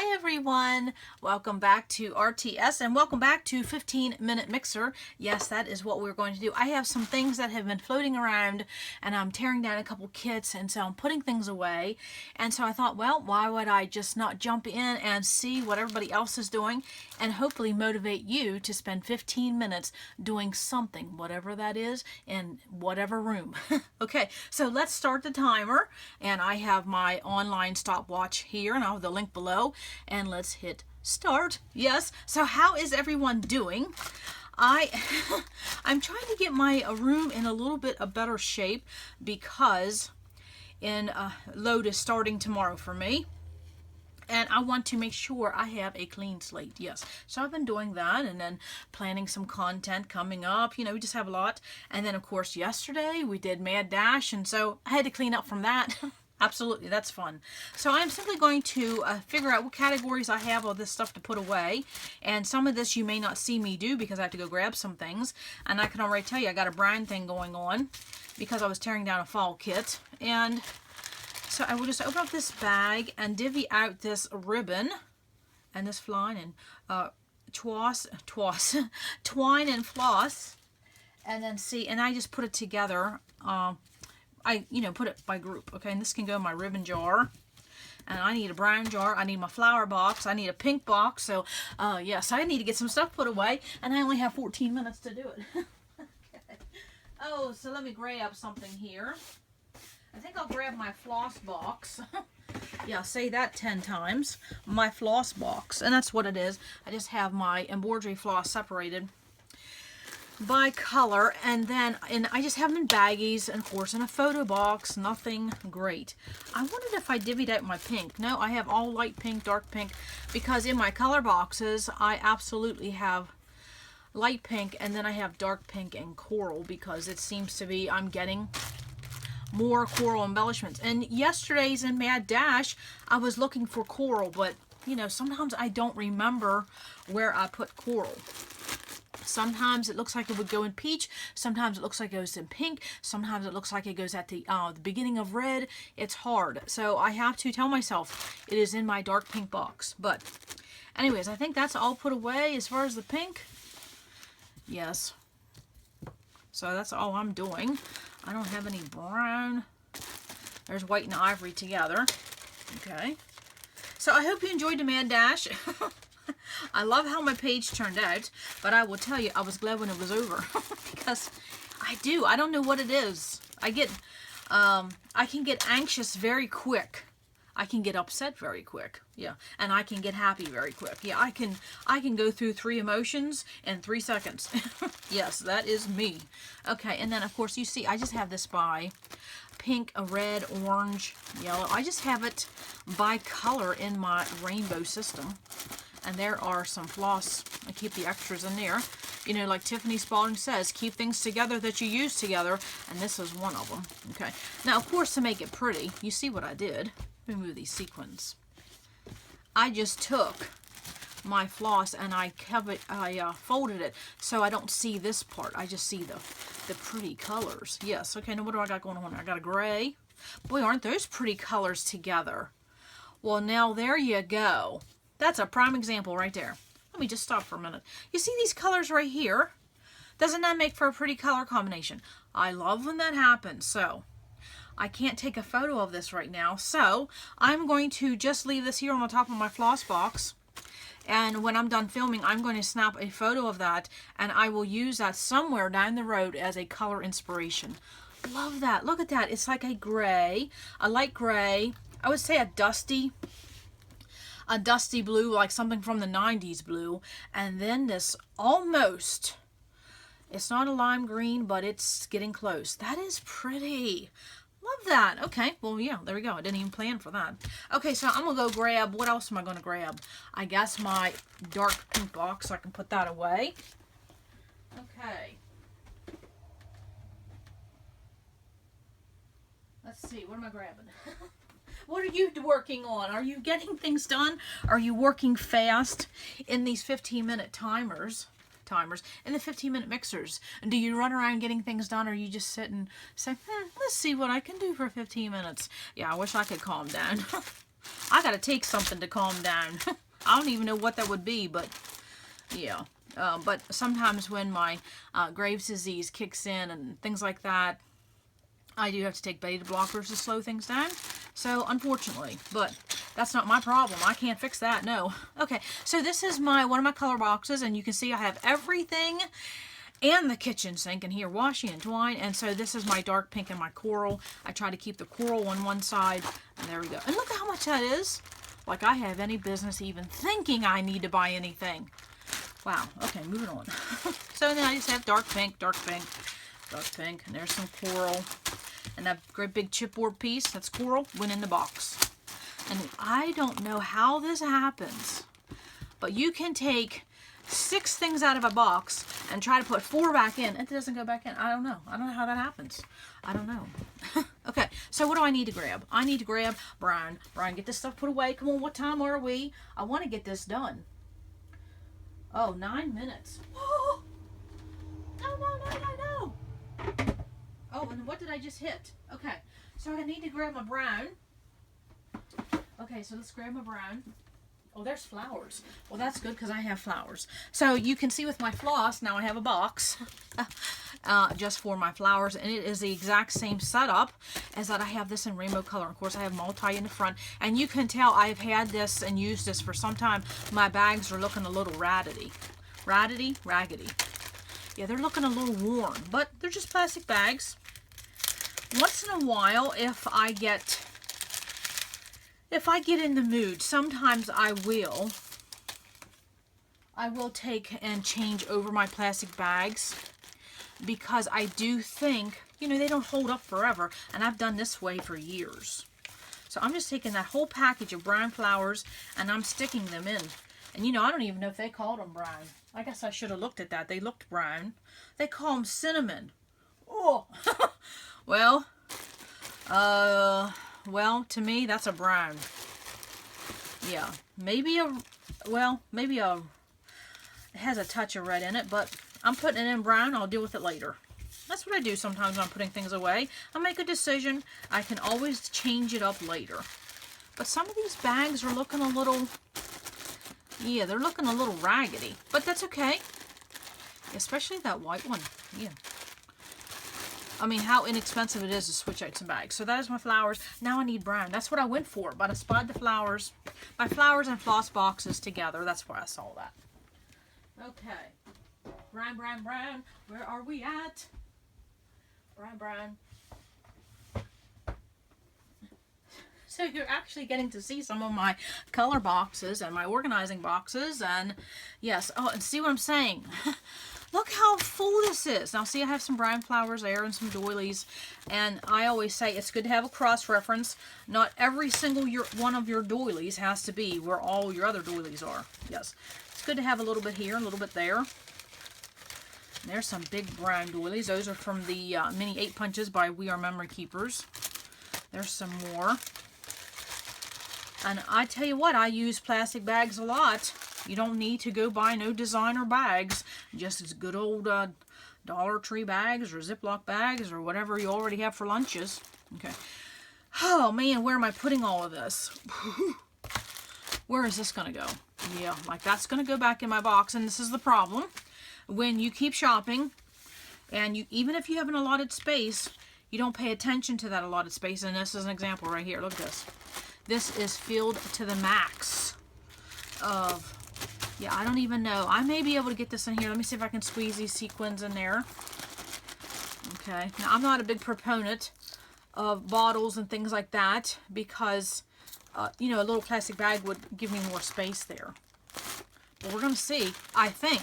Hi everyone, welcome back to RTS and welcome back to 15-minute mixer. Yes, that is what we're going to do. I have some things that have been floating around and I'm tearing down a couple kits, and so I'm putting things away. And so I thought, well, why would I just not jump in and see what everybody else is doing and hopefully motivate you to spend 15 minutes doing something, whatever that is, in whatever room. Okay, so let's start the timer, and I have my online stopwatch here and I'll have the link below, and let's hit start. Yes, so how is everyone doing? I'm trying to get my room in a little bit of better shape because load is starting tomorrow for me. And I want to make sure I have a clean slate. Yes. So I've been doing that and then planning some content coming up. You know, we just have a lot. And then, of course, yesterday we did Mad Dash. And so I had to clean up from that. Absolutely. That's fun. So I'm simply going to figure out what categories I have all this stuff to put away. And some of this you may not see me do because I have to go grab some things. And I can already tell you I got a brown thing going on because I was tearing down a fall kit. And so I will just open up this bag and divvy out this ribbon and this flying and twine and floss, and then see, and I just put it together. Put it by group, okay? And this can go in my ribbon jar. And I need a brown jar. I need my flower box. I need a pink box. So, yes, I need to get some stuff put away, and I only have 14 minutes to do it. Okay. Oh, so let me grab something here. I think I'll grab my floss box. Yeah, say that 10 times. My floss box. And that's what it is. I just have my embroidery floss separated by color. And I just have them in baggies. And of course in a photo box. Nothing great. I wondered if I divvied out my pink. No, I have all light pink, dark pink. Because in my color boxes, I absolutely have light pink. And then I have dark pink and coral. Because it seems to be I'm getting more coral embellishments. And yesterday's in Mad Dash, I was looking for coral, but you know, sometimes I don't remember where I put coral. Sometimes it looks like it would go in peach. Sometimes it looks like it goes in pink. Sometimes it looks like it goes at the beginning of red. It's hard. So I have to tell myself it is in my dark pink box. But anyways, I think that's all put away as far as the pink. Yes. So that's all I'm doing. I don't have any brown. There's white and ivory together. Okay. So I hope you enjoyed the Mad Dash. I love how my page turned out, but I will tell you, I was glad when it was over. Because I don't know what it is. I can get anxious very quick. I can get upset very quick. Yeah. And I can get happy very quick. Yeah, I can go through 3 emotions in 3 seconds. Yes, that is me. Okay, and then of course you see I just have this by pink, red, orange, yellow. I just have it by color in my rainbow system. And there are some floss. I keep the extras in there. You know, like Tiffany Spalding says, keep things together that you use together. And this is one of them. Okay. Now, of course, to make it pretty, you see what I did. Let me move these sequins. I just took my floss and I folded it so I don't see this part. I just see the pretty colors. Yes. Okay. Now what do I got going on? I got a gray. Boy, aren't those pretty colors together? Well, now there you go. That's a prime example right there. Let me just stop for a minute. You see these colors right here? Doesn't that make for a pretty color combination? I love when that happens. So I can't take a photo of this right now, so I'm going to just leave this here on the top of my floss box, and when I'm done filming, I'm going to snap a photo of that, and I will use that somewhere down the road as a color inspiration. Love that. Look at that. It's like a gray, a light gray. I would say a dusty blue, like something from the 90s blue, and then this almost, it's not a lime green, but it's getting close. That is pretty. Love that. Okay, well, yeah, there we go. I didn't even plan for that. Okay, so I'm going to go grab, what else am I going to grab? I guess my dark pink box, so I can put that away. Okay. Let's see, what am I grabbing? What are you working on? Are you getting things done? Are you working fast in these 15-minute timers? And the 15-minute mixers? And do you run around getting things done, or you just sit and say, let's see what I can do for 15 minutes? Yeah, I wish I could calm down. I gotta take something to calm down. I don't even know what that would be, but yeah. But sometimes when my Graves' disease kicks in and things like that, I do have to take beta blockers to slow things down. So unfortunately, but that's not my problem. I can't fix that, no. Okay, so this is one of my color boxes, and you can see I have everything and the kitchen sink in here, washi and twine. And so this is my dark pink and my coral. I try to keep the coral on one side, and there we go. And look at how much that is. Like I have any business even thinking I need to buy anything. Wow, okay, moving on. So then I just have dark pink, dark pink, dark pink, and there's some coral. And that great big chipboard piece, that's coral, went in the box. And I don't know how this happens, but you can take 6 things out of a box and try to put 4 back in. It doesn't go back in. I don't know. I don't know how that happens. I don't know. Okay, so what do I need to grab? I need to grab Brian. Brian, get this stuff put away. Come on, what time are we? I want to get this done. Oh, 9 minutes. Oh, no, no, no, no, no. Oh, and what did I just hit? Okay, so I need to grab my brown. Okay, so let's grab my brown. Oh, there's flowers. Well, that's good because I have flowers. So you can see with my floss, now I have a box just for my flowers, and it is the exact same setup as that I have this in rainbow color. Of course, I have multi in the front, and you can tell I've had this and used this for some time. My bags are looking a little raggedy. Raggedy? Yeah, they're looking a little worn, but they're just plastic bags. Once in a while, if I get in the mood, sometimes I will take and change over my plastic bags, because I do think, you know, they don't hold up forever, and I've done this way for years. So I'm just taking that whole package of brown flowers and I'm sticking them in. And you know, I don't even know if they called them brown. I guess I should have looked at that. They looked brown. They call them cinnamon. Oh, well, to me, that's a brown. Yeah, maybe it has a touch of red in it, but I'm putting it in brown. I'll deal with it later. That's what I do sometimes when I'm putting things away. I make a decision. I can always change it up later. But some of these bags are looking a little, yeah, they're looking a little raggedy, but that's okay. Especially that white one, yeah. I mean, how inexpensive it is to switch out some bags. So that is my flowers. Now I need brown. That's what I went for, but I spotted the flowers, my flowers and floss boxes together. That's where I saw that. Okay. Brown, brown, brown. Where are we at? Brown, brown. So you're actually getting to see some of my color boxes and my organizing boxes. And yes, oh, and see what I'm saying? Look how full this is. Now see, I have some brown flowers there and some doilies. And I always say it's good to have a cross-reference. Not every single one of your doilies has to be where all your other doilies are. Yes. It's good to have a little bit here, a little bit there. And there's some big brown doilies. Those are from the mini 8 punches by We Are Memory Keepers. There's some more. And I tell you what, I use plastic bags a lot. You don't need to go buy no designer bags. Just as good old Dollar Tree bags or Ziploc bags or whatever you already have for lunches. Okay. Oh man, where am I putting all of this? Where is this going to go? Yeah, like that's going to go back in my box. And this is the problem. When you keep shopping, and even if you have an allotted space, you don't pay attention to that allotted space. And this is an example right here. Look at this. This is filled to the max of, yeah, I don't even know. I may be able to get this in here. Let me see if I can squeeze these sequins in there. Okay. Now, I'm not a big proponent of bottles and things like that because, you know, a little plastic bag would give me more space there. But we're going to see, I think,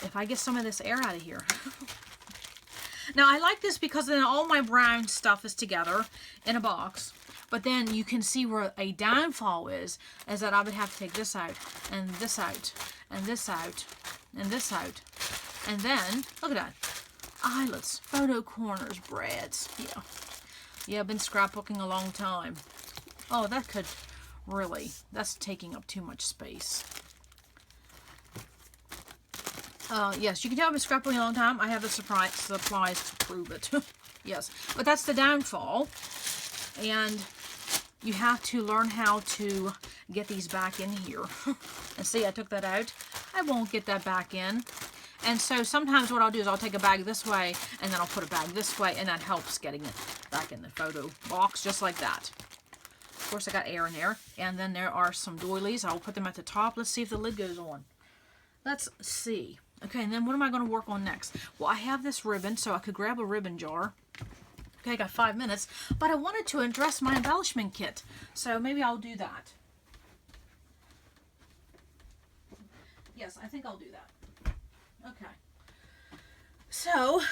if I get some of this air out of here. Now, I like this because then all my brown stuff is together in a box. But then you can see where a downfall is that I would have to take this out, and this out, and this out, and this out. And then, look at that. Eyelets, photo corners, brads. Yeah. Yeah, I've been scrapbooking a long time. Oh, that could really, that's taking up too much space. Yes, you can tell I've been scrapbooking a long time. I have the supplies to prove it. Yes, but that's the downfall. And you have to learn how to get these back in here. And see, I took that out. I won't get that back in. And so sometimes what I'll do is I'll take a bag this way, and then I'll put a bag this way, and that helps getting it back in the photo box, just like that. Of course, I got air in there. And then there are some doilies. I'll put them at the top. Let's see if the lid goes on. Let's see. Okay, and then what am I going to work on next? Well, I have this ribbon, so I could grab a ribbon jar. Okay, I got 5 minutes, but I wanted to address my embellishment kit, so maybe I'll do that. Yes, I think I'll do that. Okay. So,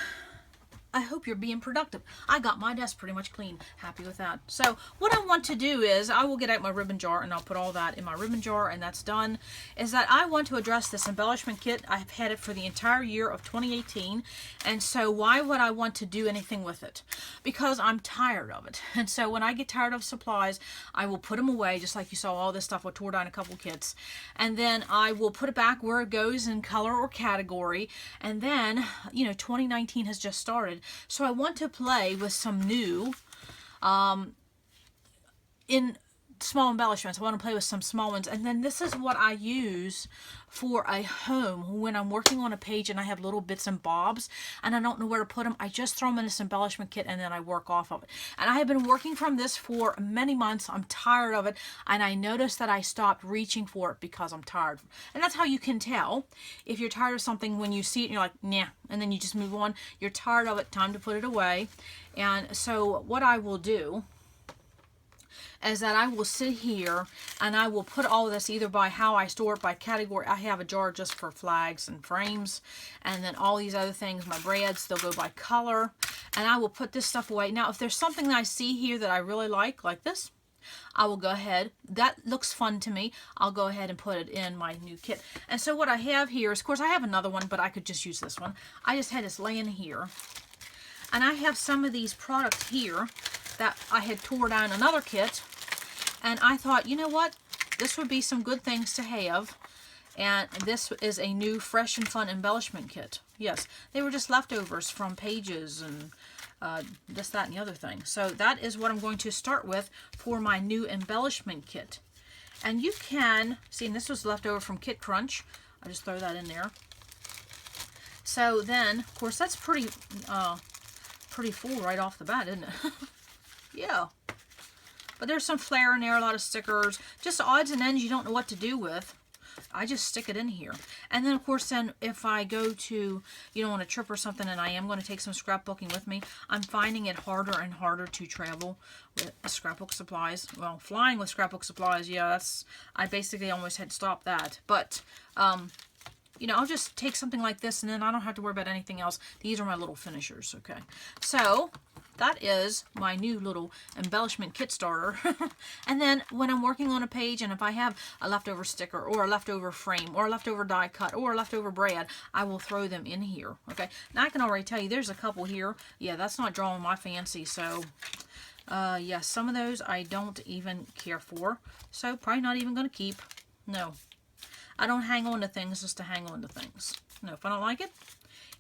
I hope you're being productive. I got my desk pretty much clean. Happy with that. So what I want to do is I will get out my ribbon jar and I'll put all that in my ribbon jar, and that's done. Is that I want to address this embellishment kit. I've had it for the entire year of 2018. And so why would I want to do anything with it? Because I'm tired of it. And so when I get tired of supplies, I will put them away, just like you saw all this stuff. I tore down a couple kits. And then I will put it back where it goes in color or category. And then, you know, 2019 has just started. So I want to play with some new in small embellishments. I want to play with some small ones. And then this is what I use for a home when I'm working on a page and I have little bits and bobs and I don't know where to put them. I just throw them in this embellishment kit and then I work off of it. And I have been working from this for many months. I'm tired of it, and I noticed that I stopped reaching for it because I'm tired. And that's how you can tell if you're tired of something when you see it and you're like, nah, and then you just move on. You're tired of it, time to put it away. And so what I will do is that I will sit here and I will put all of this either by how I store it, by category. I have a jar just for flags and frames, and then all these other things, my breads, they'll go by color, and I will put this stuff away. Now, if there's something that I see here that I really like this, I will go ahead. That looks fun to me. I'll go ahead and put it in my new kit. And so what I have here is, of course, I have another one, but I could just use this one. I just had this laying here. And I have some of these products here that I had tore down another kit, and I thought, you know what, this would be some good things to have. And this is a new fresh and fun embellishment kit. Yes, they were just leftovers from pages and this, that, and the other thing. So that is what I'm going to start with for my new embellishment kit. And you can see, and this was left over from Kit Crunch. I just throw that in there. So then, of course, that's pretty full right off the bat, isn't it? Yeah. But there's some flair in there, a lot of stickers, just odds and ends you don't know what to do with. I just stick it in here. And then, of course, then if I go to, you know, on a trip or something, and I am going to take some scrapbooking with me, I'm finding it harder and harder to travel with scrapbook supplies. Well, flying with scrapbook supplies, yeah, I basically almost had to stop that. But, you know, I'll just take something like this, and then I don't have to worry about anything else. These are my little finishers, okay? So that is my new little embellishment kit starter. And then when I'm working on a page, and if I have a leftover sticker or a leftover frame or a leftover die cut or a leftover brad, I will throw them in here, okay? Now I can already tell you there's a couple here. Yeah, that's not drawing my fancy, so yeah, some of those I don't even care for, so probably not even going to keep. No, I don't hang on to things just to hang on to things. No, if I don't like it,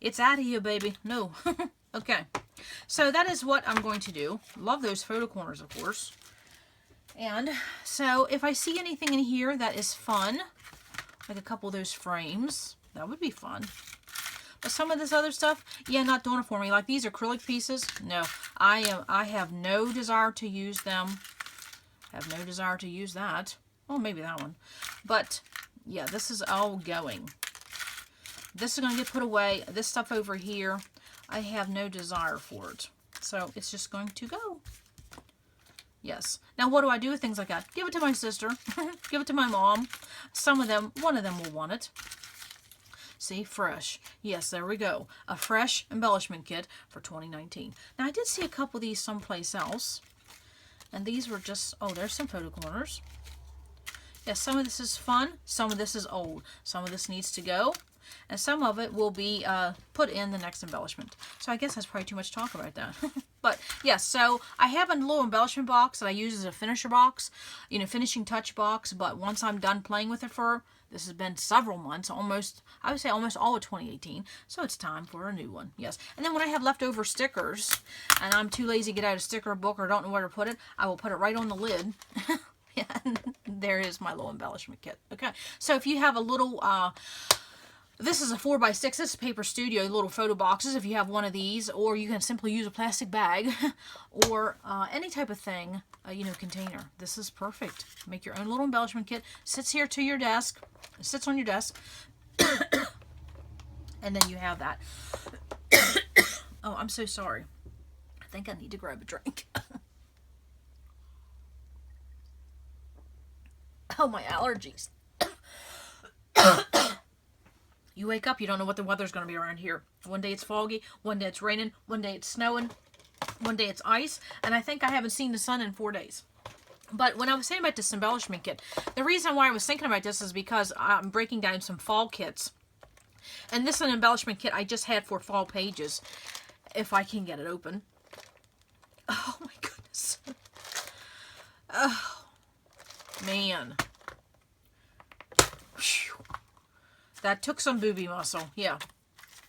it's out of here, baby. No. Okay, so that is what I'm going to do. Love those photo corners, of course. And so if I see anything in here that is fun, like a couple of those frames, that would be fun. But some of this other stuff, yeah, not doing it for me. Like these acrylic pieces, no. I have no desire to use them. Have no desire to use that. Well, maybe that one. But yeah, this is all going. This is going to get put away. This stuff over here, I have no desire for it. So it's just going to go. Yes. Now what do I do with things like that? Give it to my sister. Give it to my mom. Some of them, one of them will want it. See, fresh. Yes, there we go. A fresh embellishment kit for 2019. Now I did see a couple of these someplace else. And these were just, oh, there's some photo corners. Yes, some of this is fun. Some of this is old. Some of this needs to go. and some of it will be put in the next embellishment. So I guess that's probably too much talk about that. But yes, so I have a little embellishment box that I use as a finisher box, you know, finishing touch box. But once I'm done playing with it for, this has been several months, almost, I would say almost all of 2018. So it's time for a new one. Yes. And then when I have leftover stickers and I'm too lazy to get out a sticker book or don't know where to put it, I will put it right on the lid. Yeah, there is my little embellishment kit. Okay. So if you have a little, this is a 4x6. This is Paper Studio, little photo boxes if you have one of these, or you can simply use a plastic bag or any type of thing, you know, container. This is perfect. Make your own little embellishment kit. Sits here to your desk. It sits on your desk. And then you have that. Oh, I'm so sorry. I think I need to grab a drink. Oh, my allergies. You wake up, you don't know what the weather's going to be around here. One day it's foggy, one day it's raining, one day it's snowing, one day it's ice, and I think I haven't seen the sun in 4 days. But when I was saying about this embellishment kit, the reason why I was thinking about this is because I'm breaking down some fall kits. And this is an embellishment kit I just had for fall pages, if I can get it open. Oh my goodness. Oh, man. Whew. That took some booby muscle, yeah.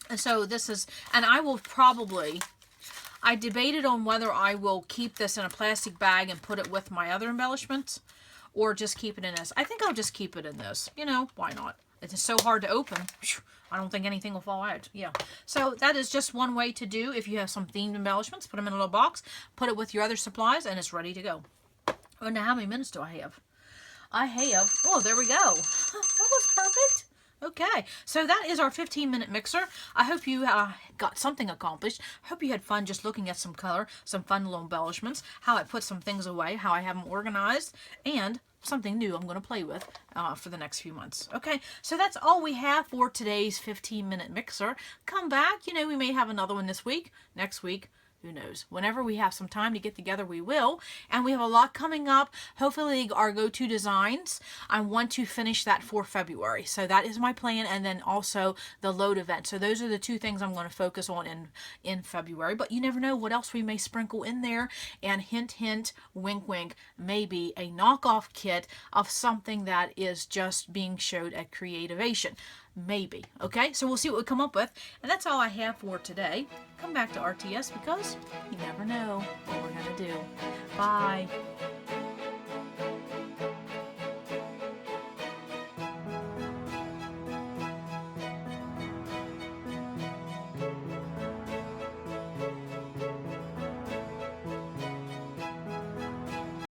And so this is, and I will probably, I debated on whether I will keep this in a plastic bag and put it with my other embellishments, or just keep it in this. I think I'll just keep it in this. You know, why not? It's so hard to open. I don't think anything will fall out. Yeah. So that is just one way to do. If you have some themed embellishments, put them in a little box, put it with your other supplies, and it's ready to go. Oh, now how many minutes do I have? I have, oh, there we go. That was perfect. Okay, so that is our 15-minute mixer. I hope you got something accomplished. I hope you had fun just looking at some color, some fun little embellishments, how I put some things away, how I have them organized, and something new I'm going to play with for the next few months. Okay, so that's all we have for today's 15-minute mixer. Come back. You know, we may have another one this week, next week. Who knows? Whenever we have some time to get together, we will. And we have a lot coming up. Hopefully, our go-to designs. I want to finish that for February. So that is my plan. And then also the load event. So those are the two things I'm going to focus on in February. But you never know what else we may sprinkle in there. And hint, hint, wink, wink, maybe a knockoff kit of something that is just being showed at Creativation. Maybe. Okay, so we'll see what we come up with. And that's all I have for today. Come back to RTS because you never know what we're going to do. Bye.